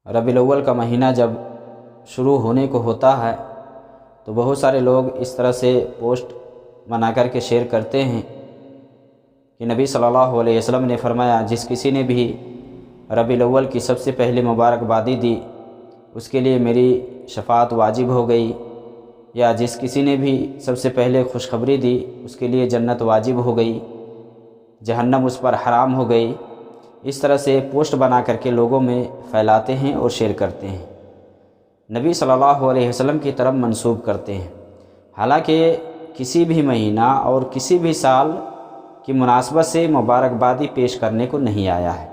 ربیع الاول کا مہینہ جب شروع ہونے کو ہوتا ہے تو بہت سارے لوگ اس طرح سے پوسٹ بنا کر کے شیئر کرتے ہیں کہ نبی صلی اللہ علیہ وسلم نے فرمایا جس کسی نے بھی ربیع الاول کی سب سے پہلے مبارکبادی دی اس کے لیے میری شفاعت واجب ہو گئی، یا جس کسی نے بھی سب سے پہلے خوشخبری دی اس کے لیے جنت واجب ہو گئی، جہنم اس پر حرام ہو گئی۔ اس طرح سے پوسٹ بنا کر کے لوگوں میں پھیلاتے ہیں اور شیئر کرتے ہیں، نبی صلی اللہ علیہ وسلم کی طرف منسوب کرتے ہیں، حالانکہ کسی بھی مہینہ اور کسی بھی سال کی مناسبت سے مبارکبادی پیش کرنے کو نہیں آیا ہے،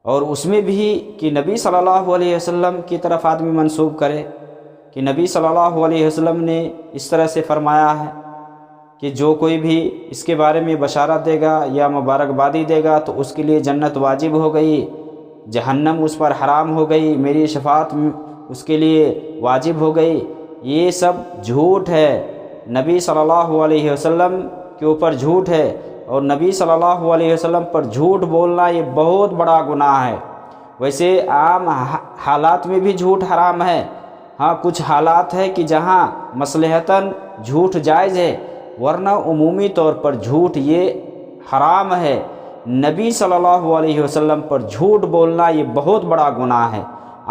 اور اس میں بھی کہ نبی صلی اللہ علیہ وسلم کی طرف آدمی منسوب کرے کہ نبی صلی اللہ علیہ وسلم نے اس طرح سے فرمایا ہے کہ جو کوئی بھی اس کے بارے میں بشارت دے گا یا مبارکبادی دے گا تو اس کے لیے جنت واجب ہو گئی، جہنم اس پر حرام ہو گئی، میری شفاعت اس کے لیے واجب ہو گئی۔ یہ سب جھوٹ ہے، نبی صلی اللہ علیہ وسلم کے اوپر جھوٹ ہے، اور نبی صلی اللہ علیہ وسلم پر جھوٹ بولنا یہ بہت بڑا گناہ ہے۔ ویسے عام حالات میں بھی جھوٹ حرام ہے، ہاں کچھ حالات ہے کہ جہاں مصلحتاً جھوٹ جائز ہے، ورنہ عمومی طور پر جھوٹ یہ حرام ہے۔ نبی صلی اللہ علیہ وسلم پر جھوٹ بولنا یہ بہت بڑا گناہ ہے۔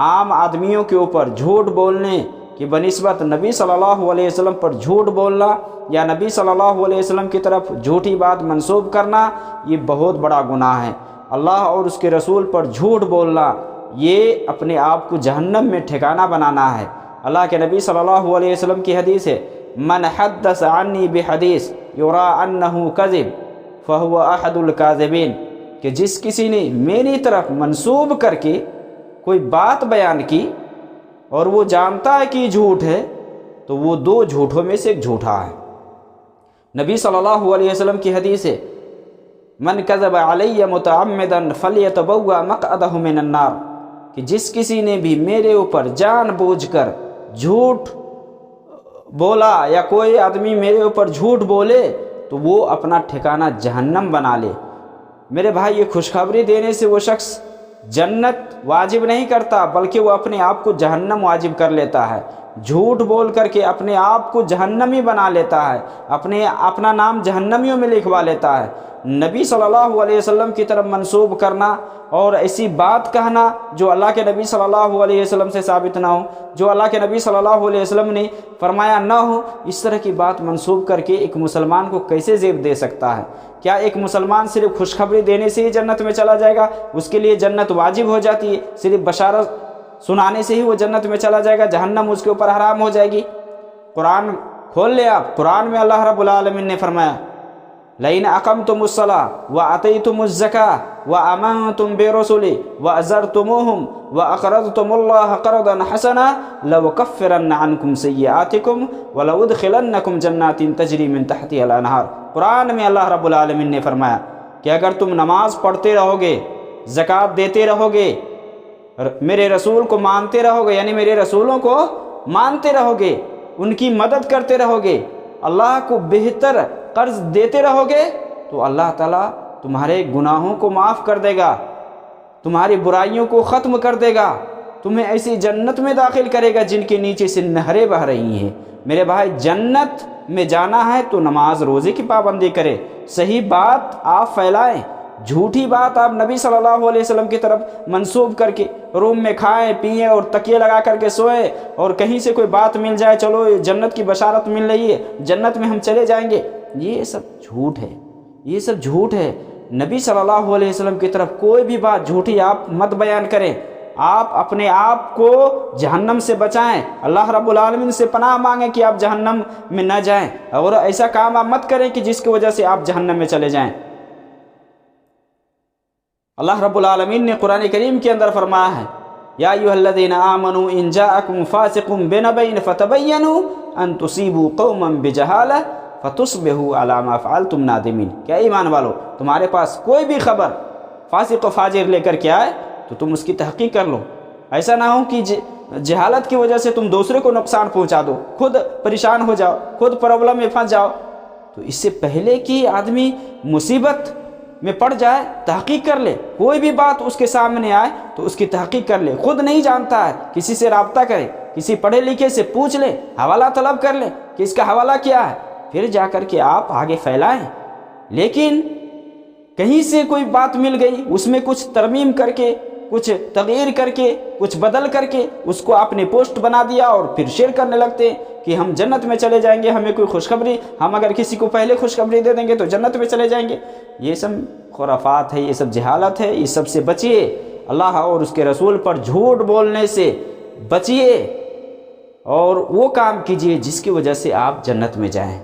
عام آدمیوں کے اوپر جھوٹ بولنے کی بنسبت نبی صلی اللہ علیہ وسلم پر جھوٹ بولنا یا نبی صلی اللہ علیہ وسلم کی طرف جھوٹی بات منسوب کرنا یہ بہت بڑا گناہ ہے۔ اللہ اور اس کے رسول پر جھوٹ بولنا یہ اپنے آپ کو جہنم میں ٹھکانہ بنانا ہے۔ اللہ کے نبی صلی اللہ علیہ وسلم کی حدیث ہے، من حدث عنی بحدیث یرا انہ کذب فہو احد الکاذبین، کہ جس کسی نے میری طرف منسوب کر کے کوئی بات بیان کی اور وہ جانتا ہے کہ یہ جھوٹ ہے تو وہ دو جھوٹوں میں سے ایک جھوٹا ہے۔ نبی صلی اللہ علیہ وسلم کی حدیث ہے، من کذب علی متعمدا فلیتبوأ مقعدہ من النار، کہ جس کسی نے بھی میرے اوپر جان بوجھ کر جھوٹ بولا یا کوئی آدمی میرے اوپر جھوٹ بولے تو وہ اپنا ٹھکانہ جہنم بنا لے۔ میرے بھائی، یہ خوشخبری دینے سے وہ شخص جنت واجب نہیں کرتا بلکہ وہ اپنے آپ کو جہنم واجب کر لیتا ہے۔ جھوٹ بول کر کے اپنے آپ کو جہنمی بنا لیتا ہے، اپنا نام جہنمیوں میں لکھوا لیتا ہے۔ نبی صلی اللہ علیہ وسلم کی طرف منسوب کرنا اور ایسی بات کہنا جو اللہ کے نبی صلی اللہ علیہ وسلم سے ثابت نہ ہو، جو اللہ کے نبی صلی اللہ علیہ وسلم نے فرمایا نہ ہو، اس طرح کی بات منسوب کر کے ایک مسلمان کو کیسے زیب دے سکتا ہے؟ کیا ایک مسلمان صرف خوشخبری دینے سے ہی جنت میں چلا جائے گا؟ اس کے لیے جنت واجب ہو جاتی ہے؟ صرف بشارت سنانے سے ہی وہ جنت میں چلا جائے گا؟ جہنم اس کے اوپر حرام ہو جائے گی؟ قرآن کھول لے آپ، قرآن میں اللہ رب العالمین نے فرمایا، لئن اقمتم الصلاة واتیتم الزکاة وآمنتم برسلی وازرتموہم واقرضتم اللہ قرضا حسنا لأکفرن عنکم سیئاتکم ولأدخلنکم جنات تجری من تحتها الانہار۔ قرآن میں اللہ رب العالمین نے فرمایا کہ اگر تم نماز پڑھتے رہو گے، زکوٰۃ دیتے رہو گے، میرے رسول کو مانتے رہو گے، یعنی میرے رسولوں کو مانتے رہو گے، ان کی مدد کرتے رہو گے، اللہ کو بہتر قرض دیتے رہو گے، تو اللہ تعالیٰ تمہارے گناہوں کو معاف کر دے گا، تمہاری برائیوں کو ختم کر دے گا، تمہیں ایسی جنت میں داخل کرے گا جن کے نیچے سے نہریں بہہ رہی ہیں۔ میرے بھائی، جنت میں جانا ہے تو نماز روزے کی پابندی کرے، صحیح بات آپ پھیلائیں، جھوٹی بات آپ نبی صلی اللہ علیہ وسلم کی طرف منسوب کر کے روم میں کھائیں پیئیں اور تکیے لگا کر کے سوئیں، اور کہیں سے کوئی بات مل جائے، چلو جنت کی بشارت مل رہی ہے، جنت میں ہم چلے جائیں گے، یہ سب جھوٹ ہے، یہ سب جھوٹ ہے۔ نبی صلی اللہ علیہ وسلم کی طرف کوئی بھی بات جھوٹی آپ مت بیان کریں، آپ اپنے آپ کو جہنم سے بچائیں، اللہ رب العالمین سے پناہ مانگیں کہ آپ جہنم میں نہ جائیں، اور ایسا کام آپ مت کریں کہ جس کی وجہ سے آپ جہنم میں چلے جائیں۔ اللہ رب العالمین نے قرآن کریم کے اندر فرمایا ہے، یا ایھا الذین آمنوا ان جاءکم فاسق بنبأ فتبینوا ان تصیبوا قوما بجہالہ فتصبحوا علی ما فعلتم نادمین۔ کیا ایمان والو، تمہارے پاس کوئی بھی خبر فاسق و فاجر لے کر کے آئے تو تم اس کی تحقیق کر لو، ایسا نہ ہو کہ جہالت کی وجہ سے تم دوسرے کو نقصان پہنچا دو، خود پریشان ہو جاؤ، خود پرابلم میں پھنس جاؤ۔ تو اس سے پہلے کہ آدمی مصیبت میں پڑ جائے تحقیق کر لے، کوئی بھی بات اس کے سامنے آئے تو اس کی تحقیق کر لے، خود نہیں جانتا ہے کسی سے رابطہ کرے، کسی پڑھے لکھے سے پوچھ لے، حوالہ طلب کر لے کہ اس کا حوالہ کیا ہے، پھر جا کر کے آپ آگے پھیلائیں۔ لیکن کہیں سے کوئی بات مل گئی، اس میں کچھ ترمیم کر کے، کچھ تغیر کر کے، کچھ بدل کر کے اس کو آپ نے پوسٹ بنا دیا اور پھر شیئر کرنے لگتے ہیں کہ ہم جنت میں چلے جائیں گے، ہمیں کوئی خوشخبری، ہم اگر کسی کو پہلے خوشخبری دے دیں گے تو جنت میں چلے جائیں گے۔ یہ سب خرافات ہے، یہ سب جہالت ہے، یہ سب سے بچیے، اللہ اور اس کے رسول پر جھوٹ بولنے سے بچیے اور وہ کام کیجیے جس کی وجہ سے آپ جنت میں جائیں۔